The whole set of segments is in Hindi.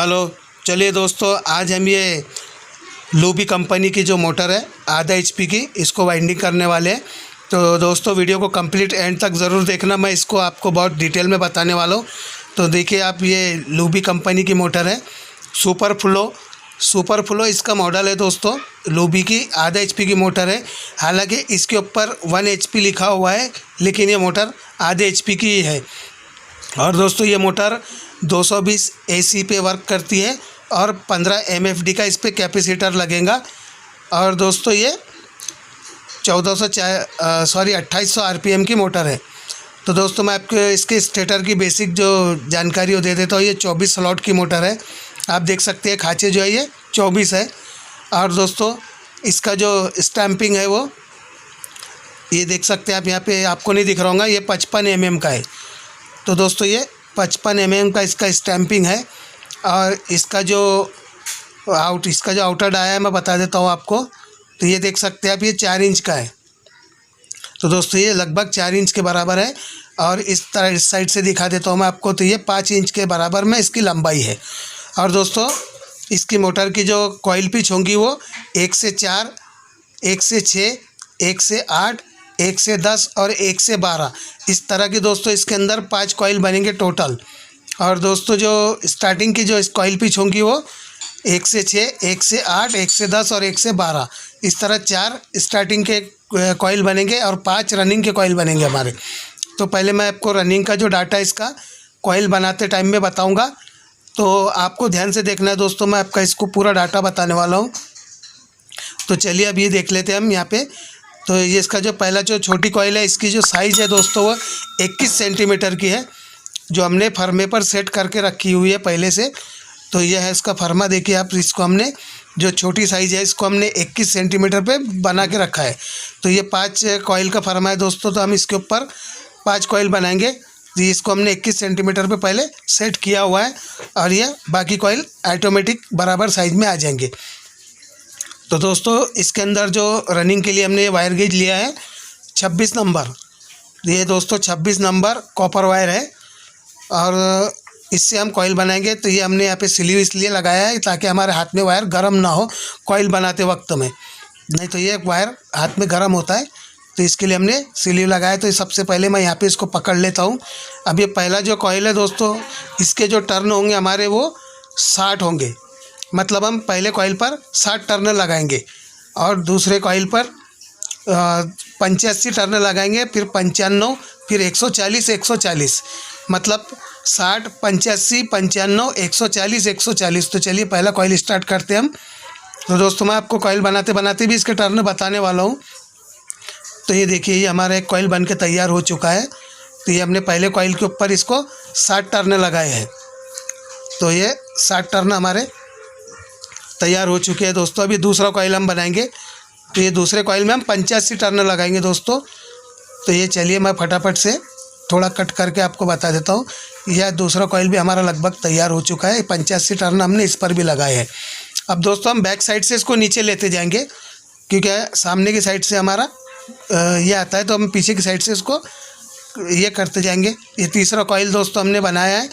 हेलो। चलिए दोस्तों, आज हम ये लूबी कंपनी की जो मोटर है आधा एचपी की, इसको वाइंडिंग करने वाले हैं। तो दोस्तों वीडियो को कंप्लीट एंड तक ज़रूर देखना, मैं इसको आपको बहुत डिटेल में बताने वाला हूँ। तो देखिए आप, ये लूबी कंपनी की मोटर है, सुपर फ्लो इसका मॉडल है दोस्तों। लूबी की आधा एचपी की मोटर है। हालांकि इसके ऊपर 1 एचपी लिखा हुआ है, लेकिन ये मोटर आधे एचपी की ही है। और दोस्तों ये मोटर 220 एसी पे वर्क करती है और 15 एमएफडी का इस पर कैपेसिटर लगेगा। और दोस्तों ये 2800 आरपीएम की मोटर है। तो दोस्तों मैं आपको इसके स्टेटर की बेसिक जो जानकारी दे देता हूँ। ये 24 स्लॉट की मोटर है, आप देख सकते हैं। खाँचे जो है ये 24 है। और दोस्तों इसका जो स्टैंपिंग है वो ये देख सकते हैं आप, यहाँ पे आपको नहीं दिख रहा होगा, ये 55 mm का है। तो दोस्तों ये 55 mm का इसका स्टैंपिंग है। और इसका जो आउटर डाया है मैं बता देता हूँ आपको। तो ये देख सकते हैं आप, ये 4 इंच का है। तो दोस्तों ये लगभग 4 इंच के बराबर है। और इस तरह इस साइड से दिखा देता हूँ मैं आपको। तो ये 5 इंच के बराबर में इसकी लंबाई है। और दोस्तों इसकी मोटर की जो कॉइल पिच होंगी वो 1 से 4, 1 से 6, 1 से 8, 1 से 10 और 1 से 12, इस तरह की दोस्तों इसके अंदर 5 कॉइल बनेंगे टोटल। और दोस्तों जो स्टार्टिंग की जो इस कॉइल पिच होंगी वो 1 से 6, 1 से 8, 1 से 10 और 1 से 12, इस तरह 4 स्टार्टिंग के कॉइल बनेंगे और 5 रनिंग के कॉइल बनेंगे हमारे। तो पहले मैं आपको रनिंग का जो डाटा इसका कॉइल बनाते टाइम में बताऊँगा, तो आपको ध्यान से देखना है दोस्तों। मैं आपका इसको पूरा डाटा बताने वाला हूँ। तो चलिए अब ये देख लेते हैं हम यहाँ पे। तो ये इसका जो पहला जो छोटी कॉइल है, इसकी जो साइज़ है दोस्तों वो 21 सेंटीमीटर की है, जो हमने फर्मे पर सेट करके रखी हुई है पहले से। तो ये है इसका फर्मा, देखिए आप। इसको हमने जो छोटी साइज़ है इसको हमने 21 सेंटीमीटर पे बना के रखा है। तो ये 5 कॉइल का फर्मा है दोस्तों। तो हम इसके ऊपर 5 कॉइल बनाएंगे। तो इसको हमने 21 सेंटीमीटर पे पहले सेट किया हुआ है। और ये बाकी कॉइल ऑटोमेटिक बराबर साइज़ में आ जाएंगे। तो दोस्तों इसके अंदर जो रनिंग के लिए हमने ये वायर गेज लिया है 26 नंबर। ये दोस्तों 26 नंबर कॉपर वायर है। और इससे हम कॉइल बनाएंगे। तो ये हमने यहाँ पे स्लीव इसलिए लगाया है ताकि हमारे हाथ में वायर गर्म ना हो कॉइल बनाते वक्त में, नहीं तो ये वायर हाथ में गर्म होता है। तो इसके लिए हमने स्लीव लगाया। तो सबसे पहले मैं यहाँ पे इसको पकड़ लेता हूँ। अब ये पहला जो कॉइल है दोस्तों, इसके जो टर्न होंगे हमारे वो 60 होंगे। मतलब हम पहले कॉइल पर 60 टर्न लगाएंगे और दूसरे कॉइल पर 85 टर्न लगाएंगे, फिर 95, फिर 140, 140, मतलब 60, 85, 95, 140, 140। तो चलिए पहला कॉइल स्टार्ट करते हैं हम। तो दोस्तों मैं आपको कॉइल बनाते बनाते भी इसके टर्न बताने वाला हूँ। तो ये देखिए, ये हमारा एक कॉइल बन के तैयार हो चुका है। तो ये हमने पहले कॉइल के ऊपर इसको 60 टर्न लगाए हैं। तो ये 60 टर्न हमारे तैयार हो चुके हैं दोस्तों। अभी दूसरा कॉइल हम बनाएंगे। तो ये दूसरे कॉइल में हम 85 टर्न लगाएंगे दोस्तों। तो ये चलिए मैं फटाफट से थोड़ा कट करके आपको बता देता हूँ। यह दूसरा कॉइल भी हमारा लगभग तैयार हो चुका है। 85 टर्न हमने इस पर भी लगाए हैं। अब दोस्तों हम बैक साइड से इसको नीचे लेते जाएंगे, क्योंकि सामने की साइड से हमारा ये आता है। तो हम पीछे की साइड से इसको ये करते जाएंगे। ये तीसरा कॉइल दोस्तों हमने बनाया है,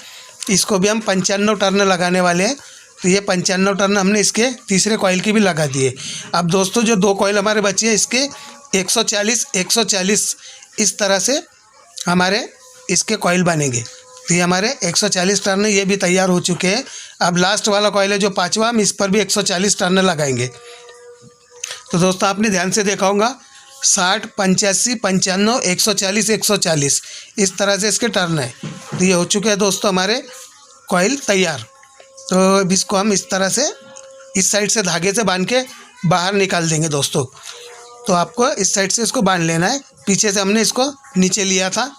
इसको भी हम 95 टर्न लगाने वाले हैं। तो ये 95 टर्न हमने इसके तीसरे कॉइल की भी लगा दिए। अब दोस्तों जो 2 कॉइल हमारे बचे हैं, इसके 140, 140 इस तरह से हमारे इसके कॉइल बनेंगे। तो ये हमारे 140 टर्न ये भी तैयार हो चुके हैं। अब लास्ट वाला कॉइल है जो 5वां, हम इस पर भी 140 टर्न लगाएंगे। तो दोस्तों आपने ध्यान से देखा होगा, 60, 85, 95, 140, 140 इस तरह से इसके टर्न है। तो ये हो चुके हैं दोस्तों हमारे कॉइल तैयार। तो अब इसको हम इस तरह से इस साइड से धागे से बांध के बाहर निकाल देंगे दोस्तों। तो आपको इस साइड से इसको बांध लेना है। पीछे से हमने इसको नीचे लिया था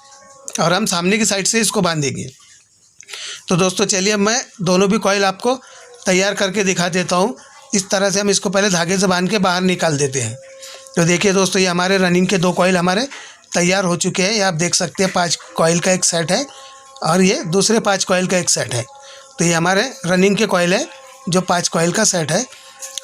और हम सामने की साइड से इसको बांधेंगे। तो दोस्तों चलिए अब मैं दोनों भी कॉइल आपको तैयार करके दिखा देता हूँ। इस तरह से हम इसको पहले धागे से बांध के बाहर निकाल देते हैं। तो देखिए दोस्तों, ये हमारे रनिंग के 2 कॉइल हमारे तैयार हो चुके हैं। ये आप देख सकते हैं 5 कॉइल का एक सेट है और ये दूसरे 5 कॉइल का एक सेट है। तो ये हमारे रनिंग के कॉइल है, जो 5 कॉइल का सेट है।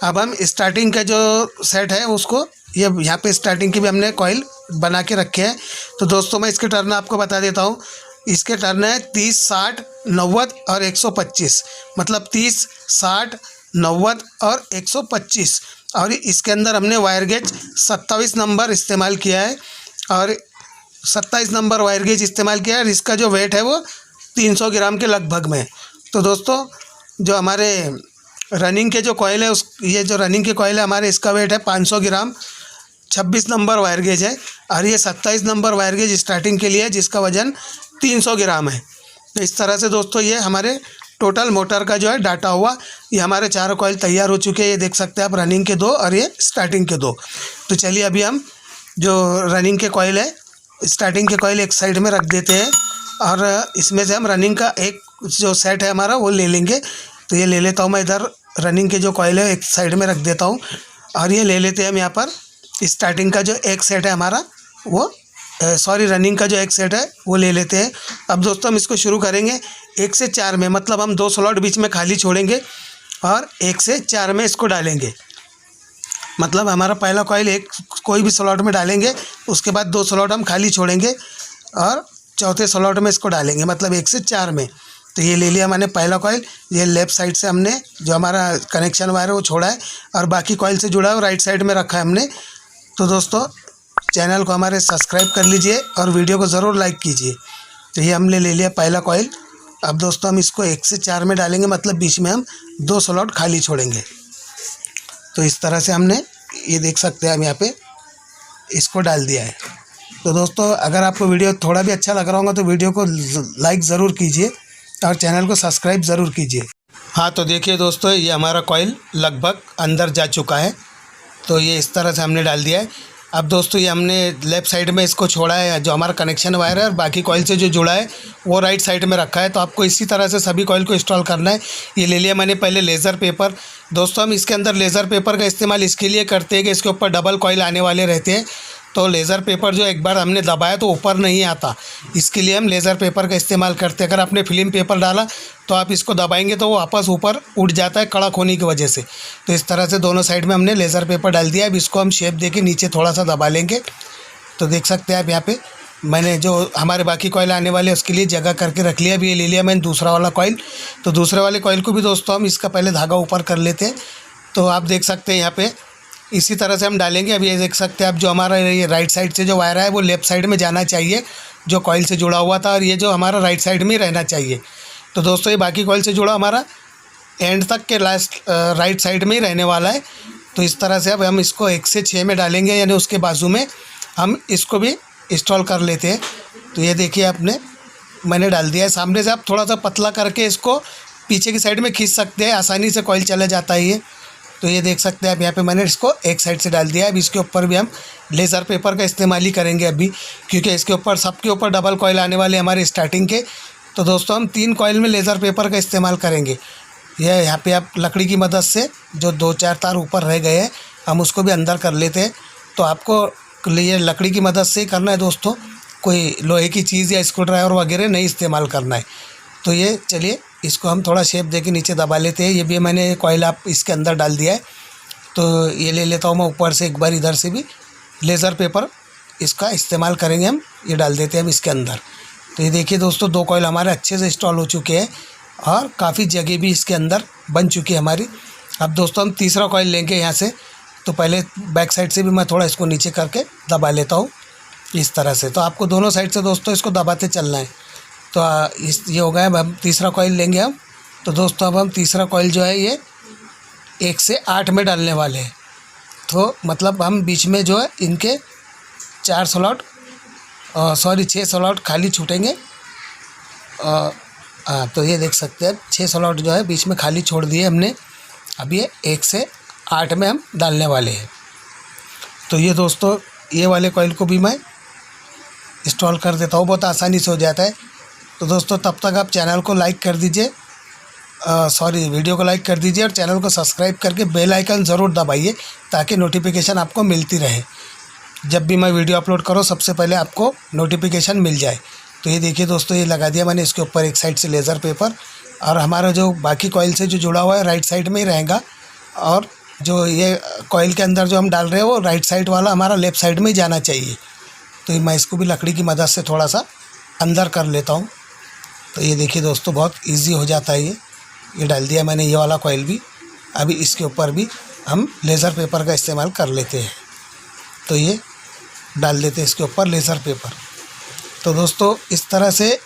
अब हम स्टार्टिंग का जो सेट है उसको, ये यहाँ पे स्टार्टिंग की भी हमने कॉइल बना के रखे हैं। तो दोस्तों मैं इसके टर्न आपको बता देता हूँ। इसके टर्न है 30, 60, 90 और 125, मतलब 30, 60, 90 और 125। और इसके अंदर हमने वायर गेज 27 नंबर इस्तेमाल किया है और 27 नंबर वायर गेज इस्तेमाल किया है और इसका जो वेट है वो 300 ग्राम के लगभग में। तो दोस्तों जो हमारे रनिंग के जो कॉइल है ये जो रनिंग के कॉइल है हमारे, इसका वेट है 500 ग्राम, 26 नंबर वायर गेज है और ये 27 नंबर वायर गेज स्टार्टिंग के लिए है जिसका वज़न 300 ग्राम है। तो इस तरह से दोस्तों ये हमारे टोटल मोटर का जो है डाटा हुआ। ये हमारे 4 कॉइल तैयार हो चुके हैं, ये देख सकते हैं आप, रनिंग के 2 और ये स्टार्टिंग के 2। तो चलिए अभी हम जो रनिंग के कॉइल है, स्टार्टिंग के कॉइल एक साइड में रख देते हैं और इसमें से हम रनिंग का एक जो सेट है हमारा वो ले लेंगे। तो ये ले लेता हूँ मैं, इधर रनिंग के जो कॉइल है एक साइड में रख देता हूँ और ये ले लेते हैं हम यहाँ पर स्टार्टिंग का जो एक सेट है हमारा वो रनिंग का जो एक सेट है वो ले लेते हैं। अब दोस्तों हम इसको शुरू करेंगे 1 से 4 में, मतलब हम 2 स्लॉट बीच में खाली छोड़ेंगे और 1 से 4 में इसको डालेंगे। मतलब हमारा पहला कॉइल एक कोई भी स्लॉट में डालेंगे, उसके बाद 2 स्लॉट हम खाली छोड़ेंगे और चौथे स्लॉट में इसको डालेंगे, मतलब 1 से 4 में। तो ये ले लिया मैंने पहला कॉइल। ये लेफ़्ट साइड से हमने जो हमारा कनेक्शन वायर है वो छोड़ा है और बाकी कॉइल से जुड़ा है राइट साइड में रखा है हमने। तो दोस्तों चैनल को हमारे सब्सक्राइब कर लीजिए और वीडियो को ज़रूर लाइक कीजिए। तो ये हमने ले लिया पहला कॉइल। अब दोस्तों हम इसको 1 से 4 में डालेंगे, मतलब बीच में हम 2 स्लॉट खाली छोड़ेंगे। तो इस तरह से हमने ये देख सकते हैं हम यहाँ पे इसको डाल दिया है। तो दोस्तों अगर आपको वीडियो थोड़ा भी अच्छा लग रहा होगा तो वीडियो को लाइक ज़रूर कीजिए और चैनल को सब्सक्राइब ज़रूर कीजिए। हाँ तो देखिए दोस्तों ये हमारा कॉइल लगभग अंदर जा चुका है। तो ये इस तरह से हमने डाल दिया है। अब दोस्तों ये हमने लेफ़्ट साइड में इसको छोड़ा है, जो हमारा कनेक्शन वायर है, और बाकी कॉइल से जो जुड़ा है वो राइट साइड में रखा है। तो आपको इसी तरह से सभी कॉइल को इंस्टॉल करना है। ये ले लिया मैंने पहले लेज़र पेपर। दोस्तों हम इसके अंदर लेज़र पेपर का इस्तेमाल इसके लिए करते हैं कि इसके ऊपर डबल कॉइल आने वाले रहते हैं। तो लेज़र पेपर जो एक बार हमने दबाया तो ऊपर नहीं आता, इसके लिए हम लेज़र पेपर का इस्तेमाल करते हैं। अगर आपने फिल्म पेपर डाला तो आप इसको दबाएंगे तो वो वापस ऊपर उठ जाता है कड़क होने की वजह से। तो इस तरह से दोनों साइड में हमने लेज़र पेपर डाल दिया। अब इसको हम शेप देके नीचे थोड़ा सा दबा लेंगे। तो देख सकते हैं आप यहाँ पे मैंने जो हमारे बाकी कॉइल आने वाले उसके लिए जगह करके रख लिया। अभी ये ले लिया मैंने दूसरा वाला कॉइल। तो दूसरे वाले कॉइल को भी दोस्तों हम इसका पहले धागा ऊपर कर लेते हैं। तो आप देख सकते हैं यहाँ पे इसी तरह से हम डालेंगे। अब ये देख सकते हैं आप जो हमारा ये राइट साइड से जो वायर है वो लेफ़्ट साइड में जाना चाहिए जो कॉइल से जुड़ा हुआ था, और ये जो हमारा राइट साइड में ही रहना चाहिए। तो दोस्तों ये बाकी कॉइल से जुड़ा हमारा एंड तक के लास्ट राइट साइड में ही रहने वाला है। तो इस तरह से अब हम इसको 1 से 6 में डालेंगे, यानी उसके बाजू में हम इसको भी इंस्टॉल कर लेते हैं। तो ये देखिए आपने मैंने डाल दिया है। सामने से आप थोड़ा सा पतला करके इसको पीछे की साइड में खींच सकते हैं, आसानी से कॉइल चला जाता है ये। तो ये देख सकते हैं आप यहाँ पे मैंने इसको एक साइड से डाल दिया है। अब इसके ऊपर भी हम लेज़र पेपर का इस्तेमाल ही करेंगे अभी, क्योंकि इसके ऊपर सबके ऊपर डबल कॉइल आने वाले हमारे स्टार्टिंग के। तो दोस्तों हम 3 कॉइल में लेज़र पेपर का इस्तेमाल करेंगे। यह यहाँ पे आप लकड़ी की मदद से जो 2-4 तार ऊपर रह गए हैं हम उसको भी अंदर कर लेते हैं। तो आपको ये लकड़ी की मदद से ही करना है दोस्तों, कोई लोहे की चीज़ या स्क्रू ड्राइवर वगैरह नहीं इस्तेमाल करना है। तो ये चलिए इसको हम थोड़ा शेप देके नीचे दबा लेते हैं। ये भी मैंने कॉइल आप इसके अंदर डाल दिया है। तो ये ले लेता हूँ मैं ऊपर से एक बार, इधर से भी लेज़र पेपर इसका इस्तेमाल करेंगे हम। ये डाल देते हैं हम इसके अंदर। तो ये देखिए दोस्तों 2 कॉइल हमारे अच्छे से इंस्टॉल हो चुके हैं और काफ़ी जगह भी इसके अंदर बन चुकी है हमारी। अब दोस्तों हम तीसरा कॉइल लेंगे यहाँ से। तो पहले बैक साइड से भी मैं थोड़ा इसको नीचे करके दबा लेता हूँ इस तरह से। तो आपको दोनों साइड से दोस्तों इसको दबाते चलना है। तो ये हो गया। अब हम तीसरा कॉइल लेंगे हम। तो दोस्तों अब हम तीसरा कॉइल जो है ये 1 से 8 में डालने वाले हैं। तो मतलब हम बीच में जो है इनके 6 स्लॉट खाली छूटेंगे। तो ये देख सकते हैं 6 स्लॉट जो है बीच में खाली छोड़ दिए हमने। अब ये 1 से 8 में हम डालने वाले हैं। तो ये दोस्तों ये वाले कॉइल को भी मैं इंस्टॉल कर देता हूँ, बहुत आसानी से हो जाता है। तो दोस्तों तब तक आप चैनल को लाइक कर दीजिए, वीडियो को लाइक कर दीजिए और चैनल को सब्सक्राइब करके बेल आइकन ज़रूर दबाइए ताकि नोटिफिकेशन आपको मिलती रहे। जब भी मैं वीडियो अपलोड करूँ सबसे पहले आपको नोटिफिकेशन मिल जाए। तो ये देखिए दोस्तों ये लगा दिया मैंने इसके ऊपर एक साइड से लेज़र पेपर, और हमारा जो बाकी कॉइल से जो जुड़ा हुआ है राइट साइड में ही रहेगा, और जो ये कॉइल के अंदर जो हम डाल रहे हैं वो राइट साइड वाला हमारा लेफ़्ट साइड में ही जाना चाहिए। तो मैं इसको भी लकड़ी की मदद से थोड़ा सा अंदर कर लेता हूँ। तो ये देखिए दोस्तों, बहुत इजी हो जाता है ये डाल दिया मैंने ये वाला कॉइल भी। अभी इसके ऊपर भी हम लेज़र पेपर का इस्तेमाल कर लेते हैं। तो ये डाल देते हैं इसके ऊपर लेज़र पेपर। तो दोस्तों इस तरह से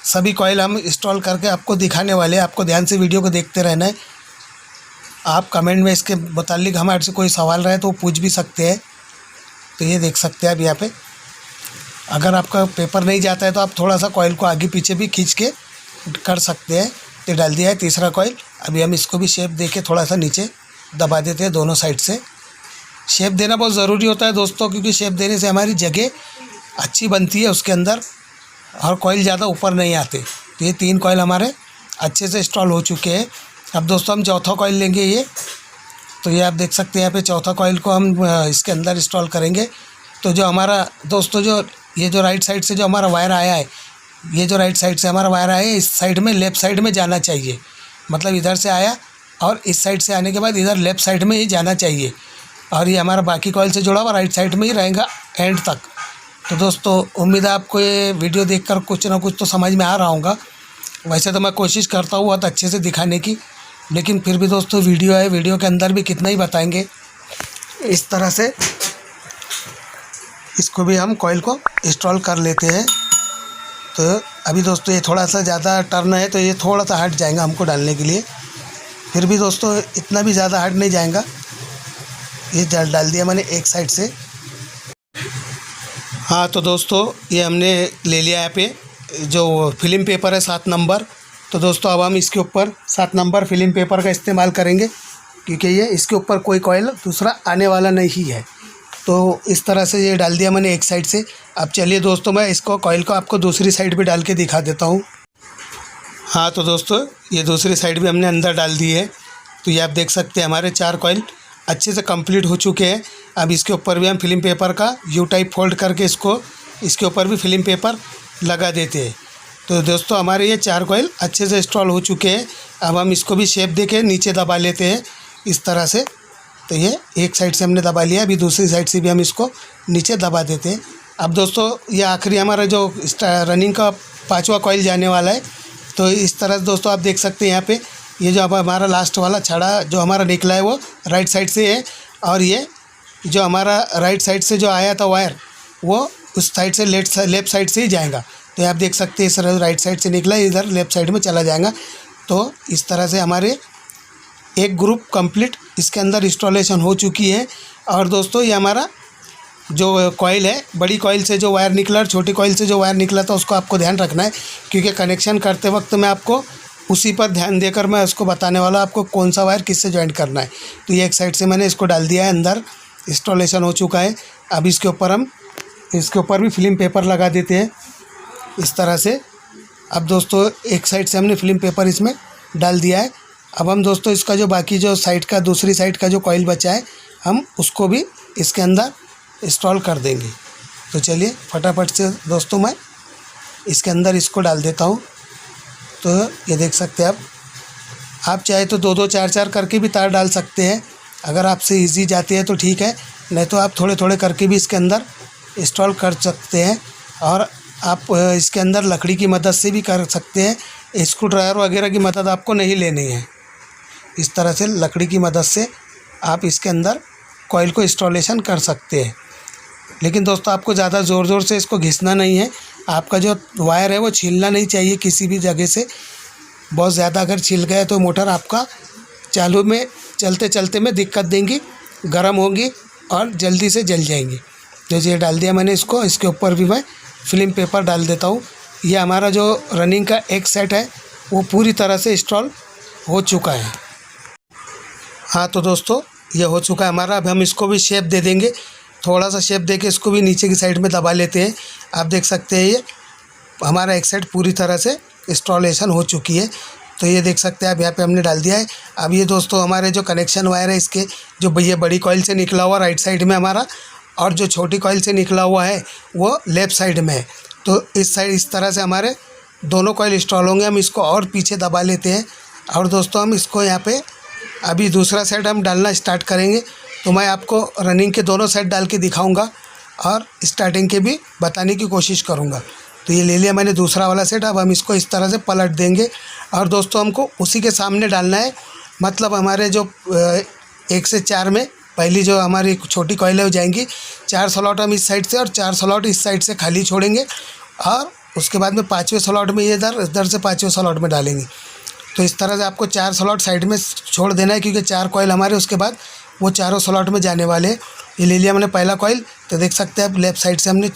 सभी कॉइल हम इंस्टॉल करके आपको दिखाने वाले हैं। आपको ध्यान से वीडियो को देखते रहना है। आप कमेंट में इसके मुतालिक हमारे से कोई सवाल रहे तो वो पूछ भी सकते हैं। तो ये देख सकते हैं आप यहाँ पे, अगर आपका पेपर नहीं जाता है तो आप थोड़ा सा कॉइल को आगे पीछे भी खींच के कर सकते हैं। तो डाल दिया है तीसरा कॉइल। अभी हम इसको भी शेप दे के थोड़ा सा नीचे दबा देते हैं दोनों साइड से। शेप देना बहुत ज़रूरी होता है दोस्तों, क्योंकि शेप देने से हमारी जगह अच्छी बनती है उसके अंदर और कॉइल ज़्यादा ऊपर नहीं आते। तो ये 3 कॉइल हमारे अच्छे से इंस्टॉल हो चुके हैं। अब दोस्तों हम चौथा कॉइल लेंगे ये। तो ये आप देख सकते हैं यहाँ पे चौथा कॉइल को हम इसके अंदर इंस्टॉल करेंगे। तो जो हमारा दोस्तों जो ये जो राइट साइड से जो हमारा वायर आया है, ये जो राइट साइड से हमारा वायर आया है इस साइड में लेफ़्ट साइड में जाना चाहिए। मतलब इधर से आया और इस साइड से आने के बाद इधर लेफ़्ट साइड में ही जाना चाहिए। और ये हमारा बाकी कॉइल से जुड़ा हुआ राइट साइड में ही रहेगा एंड तक। तो दोस्तों उम्मीद है आपको ये वीडियो देखकर कुछ ना कुछ तो समझ में आ रहा होगा। वैसे तो मैं कोशिश करता हूँ बहुत अच्छे से दिखाने की, लेकिन फिर भी दोस्तों वीडियो है, वीडियो के अंदर भी कितना ही बताएंगे। इस तरह से इसको भी हम कॉइल को इंस्टॉल कर लेते हैं। तो अभी दोस्तों ये थोड़ा सा ज़्यादा टर्न है तो ये थोड़ा सा हट जाएगा हमको डालने के लिए। फिर भी दोस्तों इतना भी ज़्यादा हट नहीं जाएगा। ये डाल दिया मैंने एक साइड से। हाँ तो दोस्तों ये हमने ले लिया यहाँ पे जो फिल्म पेपर है 7 नंबर। तो दोस्तों अब हम इसके ऊपर 7 नंबर फिल्म पेपर का इस्तेमाल करेंगे, क्योंकि ये इसके ऊपर कोई कॉइल दूसरा आने वाला नहीं है। तो इस तरह से ये डाल दिया मैंने एक साइड से। अब चलिए दोस्तों मैं इसको कॉइल को आपको दूसरी साइड भी डाल के दिखा देता हूँ। हाँ तो दोस्तों ये दूसरी साइड भी हमने अंदर डाल दी है। तो ये आप देख सकते हैं हमारे 4 कॉइल अच्छे से कंप्लीट हो चुके हैं। अब इसके ऊपर भी हम फिल्म पेपर का यू टाइप फोल्ड करके इसके ऊपर भी फिल्म पेपर लगा देते हैं। तो दोस्तों हमारे ये 4 कॉइल अच्छे से इंस्टॉल हो चुके हैं। अब हम इसको भी शेप दे के नीचे दबा लेते हैं इस तरह से। तो ये एक साइड से हमने दबा लिया, अभी दूसरी साइड से भी हम इसको नीचे दबा देते हैं। अब दोस्तों ये आखिरी हमारा जो रनिंग का 5वां कॉइल जाने वाला है। तो इस तरह से दोस्तों आप देख सकते हैं यहाँ पे ये जो अब हमारा लास्ट वाला छड़ा जो हमारा निकला है वो राइट साइड से है, और ये जो हमारा राइट साइड से जो आया था वायर वो उस साइड से लेफ़्ट साइड से ही जाएगा। तो आप देख सकते हैं इस तरह राइट साइड से निकला है, इधर लेफ़्ट साइड में चला जाएगा। तो इस तरह से हमारे एक ग्रुप कंप्लीट इसके अंदर इंस्टॉलेशन हो चुकी है। और दोस्तों ये हमारा जो कॉइल है, बड़ी कॉइल से जो वायर निकला और छोटी कॉइल से जो वायर निकला था उसको आपको ध्यान रखना है, क्योंकि कनेक्शन करते वक्त मैं आपको उसी पर ध्यान देकर मैं उसको बताने वाला आपको कौन सा वायर किससे जॉइंट करना है। तो ये एक साइड से मैंने इसको डाल दिया है, अंदर इंस्टॉलेशन हो चुका है। अब इसके ऊपर भी फिल्म पेपर लगा देते हैं इस तरह से। अब दोस्तों एक साइड से हमने फिल्म पेपर इसमें डाल दिया है। अब हम दोस्तों इसका जो बाकी जो साइड का दूसरी साइड का जो कॉइल बचा है हम उसको भी इसके अंदर इंस्टॉल कर देंगे। तो चलिए फटाफट से दोस्तों मैं इसके अंदर इसको डाल देता हूँ। तो ये देख सकते हैं आप चाहे तो 2-2 4-4 करके भी तार डाल सकते हैं। अगर आपसे इजी जाती है तो ठीक है, नहीं तो आप थोड़े थोड़े करके भी इसके अंदर इंस्टॉल कर सकते हैं। और आप इसके अंदर लकड़ी की मदद से भी कर सकते हैं, स्क्रू ड्राइवर वगैरह की मदद आपको नहीं लेनी है। इस तरह से लकड़ी की मदद से आप इसके अंदर कॉइल को इंस्टॉलेशन कर सकते हैं। लेकिन दोस्तों आपको ज़्यादा ज़ोर से इसको घिसना नहीं है। आपका जो वायर है वो छीलना नहीं चाहिए किसी भी जगह से। बहुत ज़्यादा अगर छिल गया तो मोटर आपका चालू में चलते चलते में दिक्कत देंगी, गर्म होंगी और जल्दी से जल जाएंगी। जैसे ये डाल दिया मैंने इसको, इसके ऊपर भी मैं फिल्म पेपर डाल देता हूँ। ये हमारा जो रनिंग का एक सेट है वो पूरी तरह से इंस्टॉल हो चुका है। हाँ तो दोस्तों ये हो चुका है हमारा। अब हम इसको भी शेप दे देंगे, थोड़ा सा शेप देके इसको भी नीचे की साइड में दबा लेते हैं। आप देख सकते हैं ये हमारा एक साइड पूरी तरह से इंस्टॉलेशन हो चुकी है। तो ये देख सकते हैं आप यहाँ पे हमने डाल दिया है। अब ये दोस्तों हमारे जो कनेक्शन वायर है इसके जो ये बड़ी कॉइल से निकला हुआ राइट साइड में हमारा, और जो छोटी कॉइल से निकला हुआ है वो लेफ़्ट साइड में है। तो इस साइड इस तरह से हमारे दोनों कॉइल इंस्टॉल होंगे। हम इसको और पीछे दबा लेते हैं और दोस्तों हम इसको यहाँ पे अभी दूसरा सेट हम डालना स्टार्ट करेंगे। तो मैं आपको रनिंग के दोनों सेट डाल के दिखाऊंगा और स्टार्टिंग के भी बताने की कोशिश करूंगा। तो ये ले लिया मैंने दूसरा वाला सेट। अब हम इसको इस तरह से पलट देंगे और दोस्तों हमको उसी के सामने डालना है। मतलब हमारे जो 1 से 4 में पहली जो हमारी छोटी कॉइल है वो जाएंगी। 4 स्लॉट हम इस साइड से और 4 स्लॉट इस साइड से खाली छोड़ेंगे और उसके बाद में 5वें स्लॉट में ये इधर से 5वें स्लॉट में डालेंगे। तो इस तरह से आपको 4 स्लॉट साइड में छोड़ देना है, क्योंकि 4 कॉइल हमारे उसके बाद वो चारों स्लॉट में जाने वाले हैं। ये ले लिया मैंने पहला कॉइल। तो देख सकते हैं आप लेफ़्ट साइड से हमने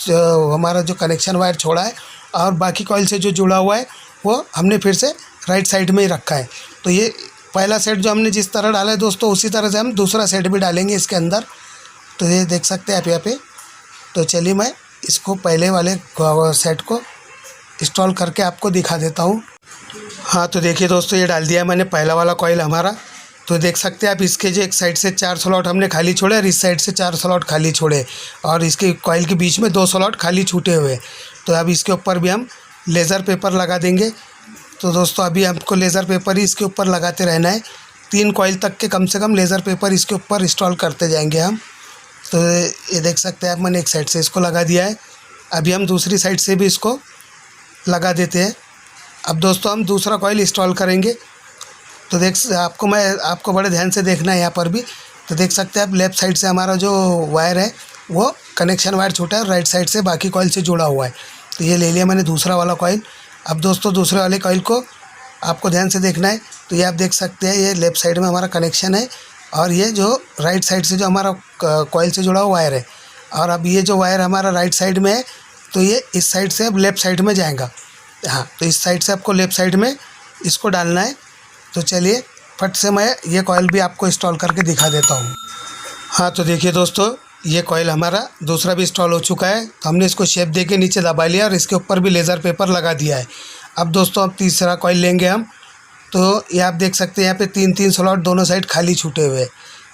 हमारा जो कनेक्शन वायर छोड़ा है और बाकी कॉइल से जो जुड़ा हुआ है वो हमने फिर से राइट साइड में ही रखा है। तो ये पहला सेट जो हमने जिस तरह डाला है दोस्तों, उसी तरह से हम दूसरा सेट भी डालेंगे इसके अंदर। तो ये देख सकते हैं आप यहाँ पे। तो चलिए मैं इसको पहले वाले सेट को इंस्टॉल करके आपको दिखा देता हूँ। हाँ, तो देखिए दोस्तों, ये डाल दिया है मैंने पहला वाला कॉइल हमारा। तो देख सकते हैं आप इसके जो एक साइड से 4 स्लॉट हमने खाली छोड़े और इस साइड से 4 स्लॉट खाली छोड़े और इसके कॉइल के बीच में 2 स्लॉट खाली छूटे हुए। तो अब इसके ऊपर भी हम लेज़र पेपर लगा देंगे। तो दोस्तों अभी हमको लेज़र पेपर ही इसके ऊपर लगाते रहना है। 3 कॉइल तक के कम से कम लेज़र पेपर इसके ऊपर इंस्टॉल करते जाएंगे हम। तो ये देख सकते हैं आप, मैंने एक साइड से इसको लगा दिया है। अभी हम दूसरी साइड से भी इसको लगा देते हैं। अब दोस्तों हम दूसरा कॉइल इंस्टॉल करेंगे। तो आपको बड़े ध्यान से देखना है यहाँ पर भी। तो देख सकते हैं आप, लेफ़्ट साइड से हमारा जो वायर है वो कनेक्शन वायर छोटा है, राइट साइड से बाकी कॉइल से जुड़ा हुआ है। तो ये ले लिया मैंने दूसरा वाला कॉइल। अब दोस्तों दूसरे वाले कॉइल को आपको ध्यान से देखना है। तो ये आप देख सकते हैं, ये लेफ़्ट साइड में हमारा कनेक्शन है और ये जो राइट साइड से जो हमारा कॉइल से जुड़ा हुआ वायर है। और अब ये जो वायर हमारा राइट साइड में है, तो ये इस साइड से अब लेफ़्ट साइड में जाएगा। हाँ, तो इस साइड से आपको लेफ़्ट साइड में इसको डालना है। तो चलिए फट से मैं ये कॉइल भी आपको इंस्टॉल करके दिखा देता हूँ। हाँ, तो देखिए दोस्तों, ये कॉइल हमारा दूसरा भी इंस्टॉल हो चुका है। तो हमने इसको शेप दे के नीचे दबा लिया और इसके ऊपर भी लेज़र पेपर लगा दिया है। अब दोस्तों अब तीसरा कॉइल लेंगे हम। तो ये आप देख सकते हैं यहाँ पे 3-3 स्लॉट दोनों साइड खाली छूटे हुए।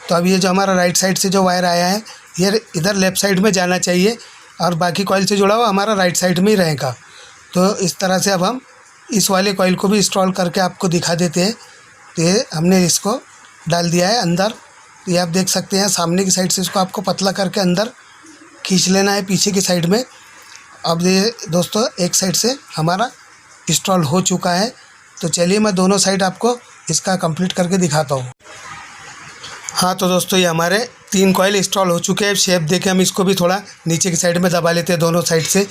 तो अब ये जो हमारा राइट साइड से जो वायर आया है ये इधर लेफ़्ट साइड में जाना चाहिए और बाकी कॉइल से जुड़ा हुआ हमारा राइट साइड में ही रहेगा। तो इस तरह से अब हम इस वाले कॉइल को भी इंस्टॉल करके आपको दिखा देते हैं। तो ये हमने इसको डाल दिया है अंदर। तो ये आप देख सकते हैं सामने की साइड से इसको आपको पतला करके अंदर खींच लेना है पीछे की साइड में। अब ये दोस्तों एक साइड से हमारा इंस्टॉल हो चुका है। तो चलिए मैं दोनों साइड आपको इसका कंप्लीट करके दिखाता हूँ। हाँ, तो दोस्तों ये हमारे 3 कॉइल इंस्टॉल हो चुके हैं। शेप देके हम इसको भी थोड़ा नीचे की साइड में दबा लेते हैं दोनों साइड से।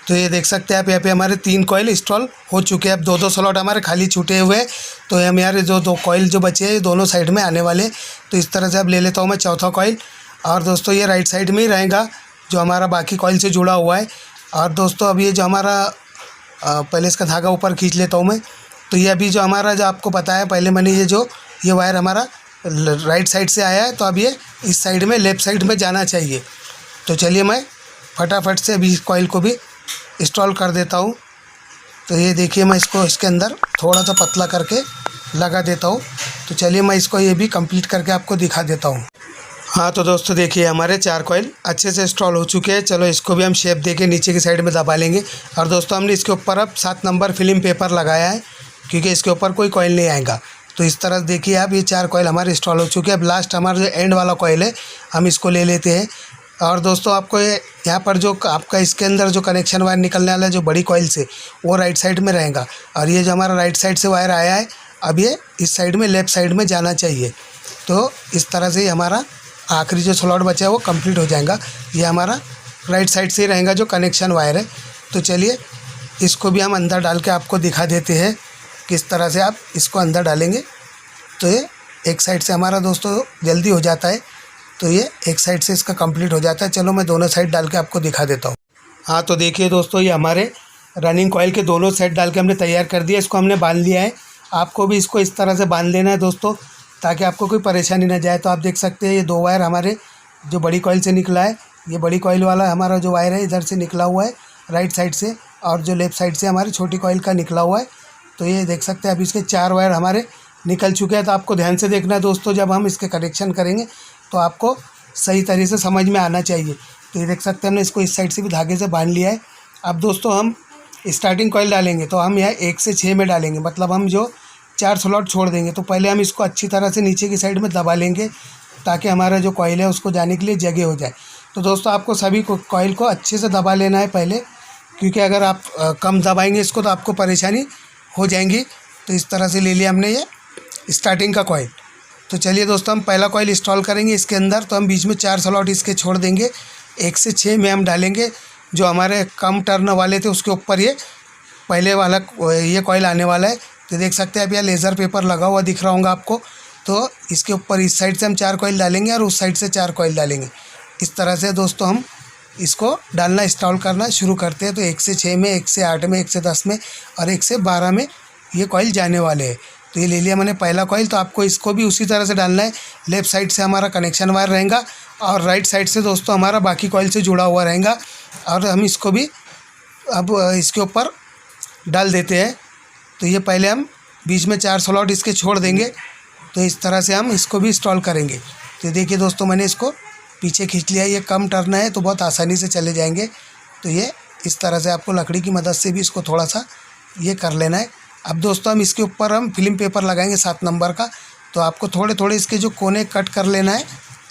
तो ये देख सकते हैं आप, यहाँ पे हमारे 3 कॉइल इंस्टॉल हो चुके हैं। अब 2-2 स्लॉट हमारे खाली छूटे हुए हैं। तो हम हमारे जो 2 कॉइल जो बचे हैं दोनों साइड में आने वाले। तो इस तरह से अब ले लेता हूँ मैं चौथा कॉइल। और दोस्तों ये राइट साइड में ही रहेगा जो हमारा बाकी कॉइल से जुड़ा हुआ है। और दोस्तों अब ये जो हमारा पहले इसका धागा ऊपर खींच लेता हूँ मैं। तो ये अभी जो हमारा जो आपको बताया पहले मैंने, ये वायर हमारा राइट साइड से आया है। तो अब ये इस साइड में लेफ़्ट साइड में जाना चाहिए। तो चलिए मैं फटाफट से अभी इस कॉइल को भी इंस्टॉल कर देता हूँ। तो ये देखिए मैं इसको इसके अंदर थोड़ा सा पतला करके लगा देता हूँ। तो चलिए मैं इसको ये भी कंप्लीट करके आपको दिखा देता हूँ। हाँ, तो दोस्तों देखिए हमारे 4 कॉइल अच्छे से इंस्टॉल हो चुके हैं। चलो इसको भी हम शेप देके नीचे की साइड में दबा लेंगे। और दोस्तों हमने इसके ऊपर अब 7 नंबर फिल्म पेपर लगाया है, क्योंकि इसके ऊपर कोई कॉइल नहीं आएगा। तो इस तरह देखिए आप, ये 4 कॉइल हमारे इंस्टॉल हो चुके हैं। अब लास्ट हमारा जो एंड वाला कॉइल है हम इसको ले लेते हैं। और दोस्तों आपको यहाँ पर जो आपका इसके अंदर जो कनेक्शन वायर निकलने वाला है जो बड़ी कॉइल से, वो राइट साइड में रहेगा। और ये जो हमारा राइट साइड से वायर आया है, अब ये इस साइड में लेफ़्ट साइड में जाना चाहिए। तो इस तरह से हमारा आखिरी जो स्लॉट बचा है वो कंप्लीट हो जाएगा। ये हमारा राइट साइड से ही रहेगा जो कनेक्शन वायर है। तो चलिए इसको भी हम अंदर डाल के आपको दिखा देते हैं किस तरह से आप इसको अंदर डालेंगे। तो ये एक साइड से हमारा दोस्तों जल्दी हो जाता है। तो ये एक साइड से इसका कंप्लीट हो जाता है। चलो मैं दोनों साइड डाल के आपको दिखा देता हूँ। हाँ, तो देखिए दोस्तों ये हमारे रनिंग कॉइल के दोनों साइड डाल के हमने तैयार कर दिया। इसको हमने बांध लिया है। आपको भी इसको इस तरह से बांध लेना है दोस्तों, ताकि आपको कोई परेशानी ना जाए। तो आप देख सकते हैं ये 2 वायर हमारे जो बड़ी कॉइल से निकला है, ये बड़ी कॉइल वाला हमारा जो वायर है इधर से निकला हुआ है राइट साइड से, और जो लेफ़्ट साइड से हमारी छोटी कॉइल का निकला हुआ है। तो ये देख सकते हैं अब इसके 4 वायर हमारे निकल चुके हैं। तो आपको ध्यान से देखना है दोस्तों, जब हम इसके कनेक्शन करेंगे तो आपको सही तरीके से समझ में आना चाहिए। तो ये देख सकते हैं हमने इसको इस साइड से भी धागे से बांध लिया है। अब दोस्तों हम स्टार्टिंग कॉइल डालेंगे तो हम यहाँ 1 से 6 में डालेंगे, मतलब हम जो 4 स्लॉट छोड़ देंगे। तो पहले हम इसको अच्छी तरह से नीचे की साइड में दबा लेंगे, ताकि हमारा जो कॉइल है उसको जाने के लिए जगह हो जाए। तो दोस्तों आपको सभी कॉइल को अच्छे से दबा लेना है पहले। क्योंकि अगर आप कम दबाएंगे इसको तो आपको परेशानी हो जाएंगी। तो इस तरह से ले लिया हमने ये स्टार्टिंग का कॉइल। तो चलिए दोस्तों हम पहला कॉइल इंस्टॉल करेंगे इसके अंदर। तो हम बीच में 4 स्लॉट इसके छोड़ देंगे, 1 से 6 में हम डालेंगे। जो हमारे कम टर्न वाले थे उसके ऊपर ये पहले वाला ये कॉइल आने वाला है। तो देख सकते हैं आप यहाँ लेज़र पेपर लगा हुआ दिख रहा होगा आपको। तो इसके ऊपर इस साइड से हम 4 कॉइल डालेंगे और उस साइड से 4 कॉइल डालेंगे। इस तरह से दोस्तों हम इसको डालना इंस्टॉल करना शुरू करते हैं। तो 1 से 6 में, 1 से 8 में, 1 से 10 में और 1 से 12 में ये कॉइल जाने वाले हैं। तो ये ले लिया मैंने पहला कॉइल। तो आपको इसको भी उसी तरह से डालना है। लेफ़्ट साइड से हमारा कनेक्शन वायर रहेगा और राइट साइड से दोस्तों हमारा बाकी कॉइल से जुड़ा हुआ रहेगा। और हम इसको भी अब इसके ऊपर डाल देते हैं। तो ये पहले हम बीच में 4 स्लॉट इसके छोड़ देंगे। तो इस तरह से हम इसको भी इंस्टॉल करेंगे। तो देखिए दोस्तों मैंने इसको पीछे खींच लिया। ये कम टर्न है तो बहुत आसानी से चले जाएंगे। तो ये इस तरह से आपको लकड़ी की मदद से भी इसको थोड़ा सा ये कर लेना है। अब दोस्तों हम इसके ऊपर हम फिल्म पेपर लगाएंगे 7 नंबर का। तो आपको थोड़े थोड़े इसके जो कोने कट कर लेना है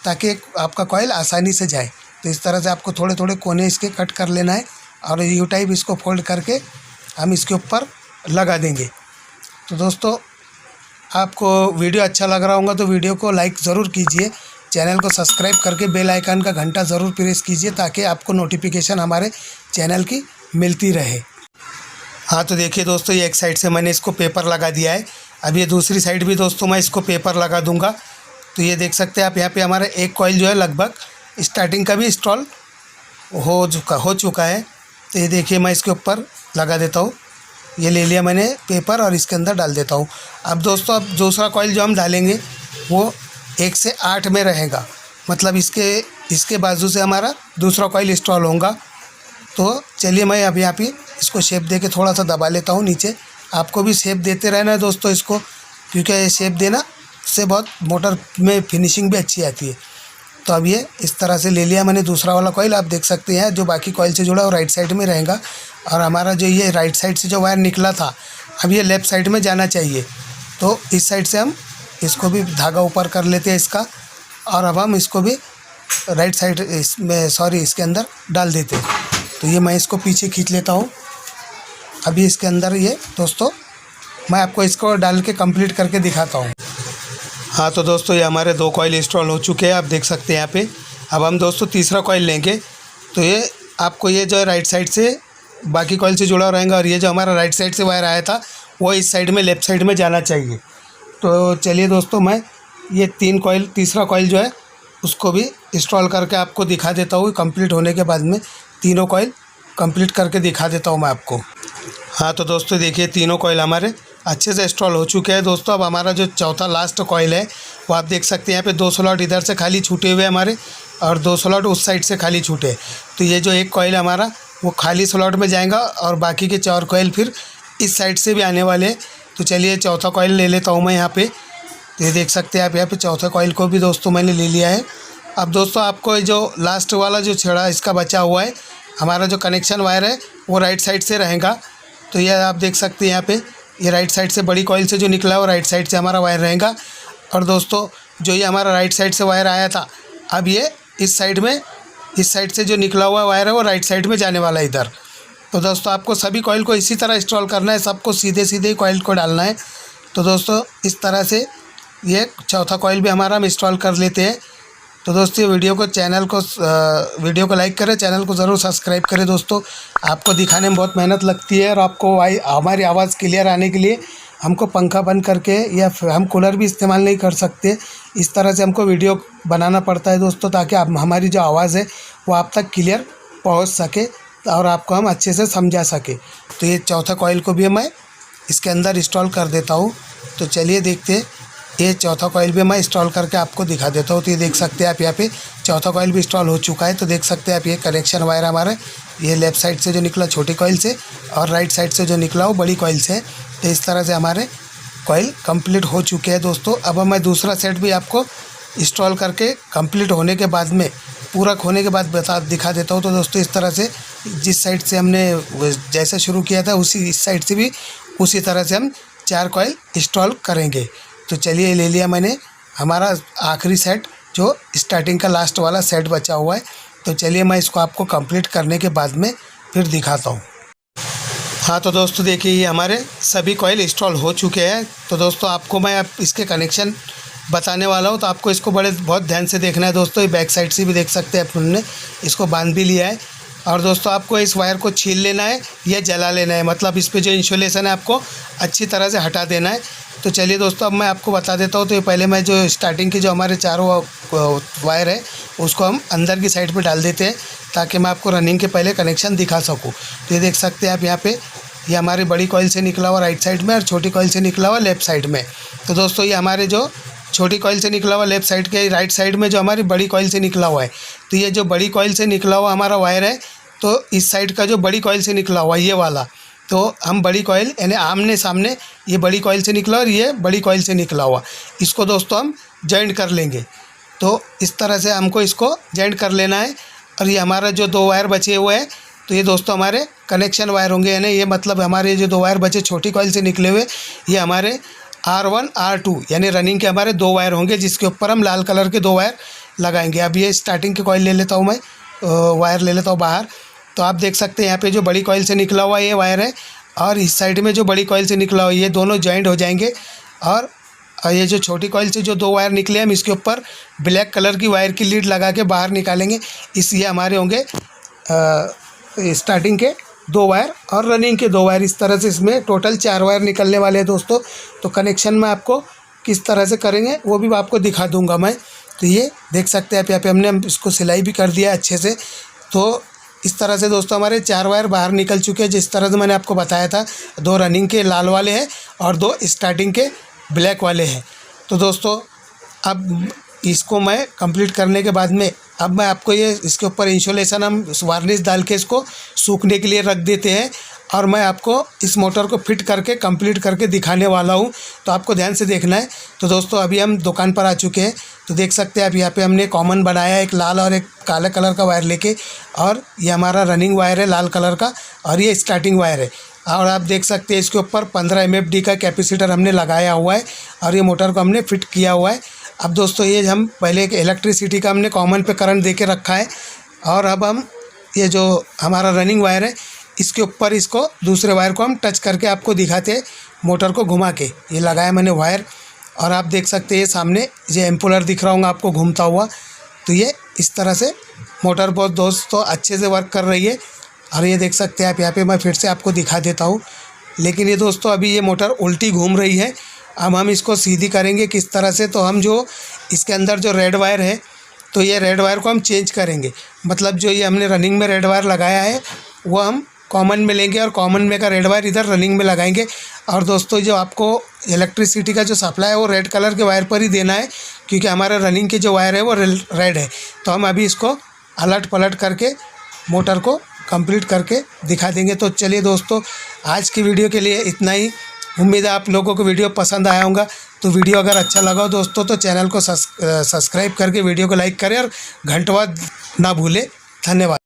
ताकि आपका कॉइल आसानी से जाए। तो इस तरह से आपको थोड़े थोड़े कोने इसके कट कर लेना है और यू टाइप इसको फोल्ड करके हम इसके ऊपर लगा देंगे। तो दोस्तों आपको वीडियो अच्छा लग रहा होगा तो वीडियो को लाइक ज़रूर कीजिए, चैनल को सब्सक्राइब करके बेल आइकन का घंटा ज़रूर प्रेस कीजिए ताकि आपको नोटिफिकेशन हमारे चैनल की मिलती रहे। हाँ तो देखिए दोस्तों ये एक साइड से मैंने इसको पेपर लगा दिया है। अब ये दूसरी साइड भी दोस्तों मैं इसको पेपर लगा दूंगा। तो ये देख सकते हैं आप यहाँ पे हमारा एक कॉइल जो है लगभग स्टार्टिंग का भी इंस्टॉल हो चुका है। तो ये देखिए मैं इसके ऊपर लगा देता हूँ। ये ले लिया मैंने पेपर और इसके अंदर डाल देता हूँ। अब दोस्तों अब दूसरा कॉइल जो हम डालेंगे वो 1 से 8 में रहेगा, मतलब इसके बाजू से हमारा दूसरा कॉइल इंस्टॉल होगा। तो चलिए मैं अब यहाँ पे इसको शेप दे के थोड़ा सा दबा लेता हूँ नीचे। आपको भी शेप देते रहना है दोस्तों इसको, क्योंकि ये शेप देना से बहुत मोटर में फिनिशिंग भी अच्छी आती है। तो अब ये इस तरह से ले लिया मैंने दूसरा वाला कॉइल। आप देख सकते हैं जो बाकी कॉइल से जुड़ा है वो राइट साइड में रहेगा और हमारा जो ये राइट साइड से जो वायर निकला था अब ये लेफ़्ट साइड में जाना चाहिए। तो इस साइड से हम इसको भी धागा ऊपर कर लेते हैं इसका और अब हम इसको भी राइट साइड इसके अंदर डाल देते हैं। तो ये मैं इसको पीछे खींच लेता हूँ। अभी इसके अंदर ये दोस्तों मैं आपको इसको डाल के कंप्लीट करके दिखाता हूँ। हाँ तो दोस्तों ये हमारे 2 कॉइल इंस्टॉल हो चुके हैं, आप देख सकते हैं यहाँ पे। अब हम दोस्तों तीसरा कॉइल लेंगे। तो ये आपको ये जो राइट साइड से बाकी कॉइल से जुड़ा रहेगा और ये जो हमारा राइट साइड से वायर आया था वो इस साइड में लेफ़्ट साइड में जाना चाहिए। तो चलिए दोस्तों मैं ये तीसरा कॉइल जो है उसको भी इंस्टॉल करके आपको दिखा देता हूँ। कंप्लीट होने के बाद में तीनों कॉइल कंप्लीट करके दिखा देता हूँ मैं आपको। हाँ तो दोस्तों देखिए तीनों कॉइल हमारे अच्छे से इंस्टॉल हो चुके हैं। दोस्तों अब हमारा जो चौथा लास्ट कॉइल है वो आप देख सकते हैं यहाँ पे 2 स्लॉट इधर से खाली छूटे हुए हमारे और 2 स्लॉट उस साइड से खाली छूटे। तो ये जो एक कॉइल हमारा वो खाली स्लॉट में जाएगा और बाकी के 4 कॉइल फिर इस साइड से भी आने वाले हैं। तो चलिए चौथा कॉइल ले लेता हूँ मैं यहाँ पे। तो ये देख सकते हैं आप यहाँ पे चौथे कॉइल को भी दोस्तों मैंने ले लिया है। अब दोस्तों आपको जो लास्ट वाला जो छेड़ा इसका बचा हुआ है हमारा जो कनेक्शन वायर है वो राइट साइड से रहेगा। तो ये आप देख सकते हैं यहाँ पे ये राइट साइड से बड़ी कॉइल से जो निकला है वो राइट साइड से हमारा वायर रहेगा। और दोस्तों जो ये हमारा राइट साइड से वायर आया था अब ये इस साइड से जो निकला हुआ वायर है वो राइट साइड में जाने वाला है इधर। तो दोस्तों आपको सभी कॉइल को इसी तरह इंस्टॉल करना है, सबको सीधे सीधे ही कॉइल को डालना है। तो दोस्तों इस तरह से ये चौथा कॉइल भी हमारा हम इंस्टॉल कर लेते हैं। तो दोस्तों वीडियो को लाइक करें, चैनल को ज़रूर सब्सक्राइब करें। दोस्तों आपको दिखाने में बहुत मेहनत लगती है और आपको हमारी आवाज़ क्लियर आने के लिए हमको पंखा बंद करके या हम कूलर भी इस्तेमाल नहीं कर सकते। इस तरह से हमको वीडियो बनाना पड़ता है दोस्तों ताकि हमारी जो आवाज़ है वो आप तक क्लियर पहुंच सके और आपको हम अच्छे से समझा सके। तो ये चौथा कॉइल को भी मैं इसके अंदर इंस्टॉल कर देता हूँ। तो चलिए देखते हैं ये चौथा कॉइल भी मैं इंस्टॉल करके आपको दिखा देता हूँ। तो ये देख सकते हैं आप यहाँ पे चौथा कॉइल भी इंस्टॉल हो चुका है। तो देख सकते हैं आप ये कनेक्शन वायर हमारे ये लेफ़्ट साइड से जो निकला छोटी कॉइल से और राइट साइड से जो निकला वो बड़ी कॉइल से। तो इस तरह से हमारे कॉइल कंप्लीट हो चुके हैं दोस्तों। अब मैं दूसरा सेट भी आपको इंस्टॉल करके कंप्लीट होने के बाद में पूरा होने के बाद दिखा देता हूँ। तो दोस्तों इस तरह से जिस साइड से हमने जैसा शुरू किया था इस साइड से भी उसी तरह से हम 4 कॉइल इंस्टॉल करेंगे। तो चलिए ले लिया मैंने हमारा आखिरी सेट जो स्टार्टिंग का लास्ट वाला सेट बचा हुआ है। तो चलिए मैं इसको आपको कंप्लीट करने के बाद में फिर दिखाता हूँ। हाँ तो दोस्तों देखिए ये हमारे सभी कॉइल इंस्टॉल हो चुके हैं। तो दोस्तों आपको मैं अब इसके कनेक्शन बताने वाला हूँ, तो आपको इसको बहुत ध्यान से देखना है दोस्तों। ये बैक साइड से भी देख सकते हैं, हमने इसको बांध भी लिया है। और दोस्तों आपको इस वायर को छील लेना है या जला लेना है, मतलब इस पे जो इंसुलेशन है आपको अच्छी तरह से हटा देना है। तो चलिए दोस्तों अब मैं आपको बता देता हूँ। तो ये पहले मैं जो स्टार्टिंग की जो हमारे चारों वायर है उसको हम अंदर की साइड पे डाल देते हैं, ताकि मैं आपको रनिंग के पहले कनेक्शन दिखा सकूँ। तो ये देख सकते हैं आप यहाँ पे, ये हमारी बड़ी कॉइल से निकला हुआ राइट साइड में और छोटी कॉइल से निकला हुआ लेफ़्ट साइड में। तो दोस्तों ये हमारे जो छोटी कॉइल से निकला हुआ लेफ़्ट साइड के राइट साइड में जो हमारी बड़ी कॉइल से निकला हुआ है, तो ये जो बड़ी कॉइल से निकला हुआ हमारा वायर है, तो इस साइड का जो बड़ी कॉइल से निकला हुआ ये वाला, तो हम बड़ी कॉइल यानी आमने सामने ये बड़ी कॉइल से निकला और ये बड़ी कॉइल से निकला हुआ, इसको दोस्तों हम जॉइंट कर लेंगे। तो इस तरह से हमको इसको जॉइंट कर लेना है। और ये हमारा जो 2 वायर बचे हुए हैं, तो ये दोस्तों हमारे कनेक्शन वायर होंगे, यानी ये मतलब हमारे जो 2 वायर बचे छोटी कॉइल से निकले हुए, ये हमारे R1 R2 यानी रनिंग के हमारे 2 वायर होंगे, जिसके ऊपर हम लाल कलर के 2 वायर लगाएंगे। अब ये स्टार्टिंग के कॉइल ले लेता हूँ मैं, वायर ले लेता हूँ बाहर। तो आप देख सकते हैं यहाँ पे जो बड़ी कॉइल से निकला हुआ ये वायर है, और इस साइड में जो बड़ी कॉइल से निकला हुआ ये दोनों जॉइंट हो जाएंगे। और ये जो छोटी कॉइल से जो 2 वायर निकले हम इसके ऊपर ब्लैक कलर की वायर की लीड लगा के बाहर निकालेंगे। ये हमारे होंगे स्टार्टिंग के 2 वायर और रनिंग के 2 वायर। इस तरह से इसमें टोटल 4 वायर निकलने वाले हैं दोस्तों। तो कनेक्शन में आपको किस तरह से करेंगे वो भी आपको दिखा दूंगा मैं। तो ये देख सकते हैं आप यहाँ पे हमने इसको सिलाई भी कर दिया है अच्छे से। तो इस तरह से दोस्तों हमारे 4 वायर बाहर निकल चुके हैं, जिस तरह से मैंने आपको बताया था। 2 रनिंग के लाल वाले हैं और 2 स्टार्टिंग के ब्लैक वाले हैं। तो दोस्तों अब इसको मैं कंप्लीट करने के बाद में अब मैं आपको ये इसके ऊपर इंसुलेशन हम वार्निश डाल के इसको सूखने के लिए रख देते हैं, और मैं आपको इस मोटर को फिट करके कंप्लीट करके दिखाने वाला हूँ। तो आपको ध्यान से देखना है। तो दोस्तों अभी हम दुकान पर आ चुके हैं। तो देख सकते हैं आप यहाँ पे हमने कॉमन बनाया है, एक लाल और एक काले कलर का वायर लेके, और ये हमारा रनिंग वायर है लाल कलर का, और ये स्टार्टिंग वायर है। और आप देख सकते हैं इसके ऊपर 15 MFD का कैपेसिटर हमने लगाया हुआ है, और ये मोटर को हमने फिट किया हुआ है। अब दोस्तों ये हम पहले एक इलेक्ट्रिसिटी का हमने कॉमन पे करंट दे के रखा है, और अब हम ये जो हमारा रनिंग वायर है इसके ऊपर इसको दूसरे वायर को हम टच करके आपको दिखाते हैं, मोटर को घुमा के ये लगाया मैंने वायर। और आप देख सकते हैं ये सामने ये एम्पुलर दिख रहा होगा आपको घूमता हुआ। तो ये इस तरह से मोटर बहुत दोस्तों अच्छे से वर्क कर रही है। और ये देख सकते हैं आप यहाँ पे, मैं फिर से आपको दिखा देता हूँ। लेकिन ये दोस्तों अभी ये मोटर उल्टी घूम रही है। अब हम इसको सीधी करेंगे किस तरह से, तो हम जो इसके अंदर जो रेड वायर है, तो ये रेड वायर को हम चेंज करेंगे। मतलब जो ये हमने रनिंग में रेड वायर लगाया है वो हम कॉमन में लेंगे, और कॉमन में का रेड वायर इधर रनिंग में लगाएंगे। और दोस्तों जो आपको इलेक्ट्रिसिटी का जो सप्लाई है वो रेड कलर के वायर पर ही देना है, क्योंकि हमारा रनिंग के जो वायर है वो रेड है। तो हम अभी इसको अलट पलट करके मोटर को कंप्लीट करके दिखा देंगे। तो चलिए दोस्तों आज की वीडियो के लिए इतना ही। उम्मीद है आप लोगों को वीडियो पसंद आया होगा। तो वीडियो अगर अच्छा लगा हो दोस्तों तो चैनल को सब्सक्राइब करके वीडियो को लाइक करें और घंटवा ना भूलें। धन्यवाद।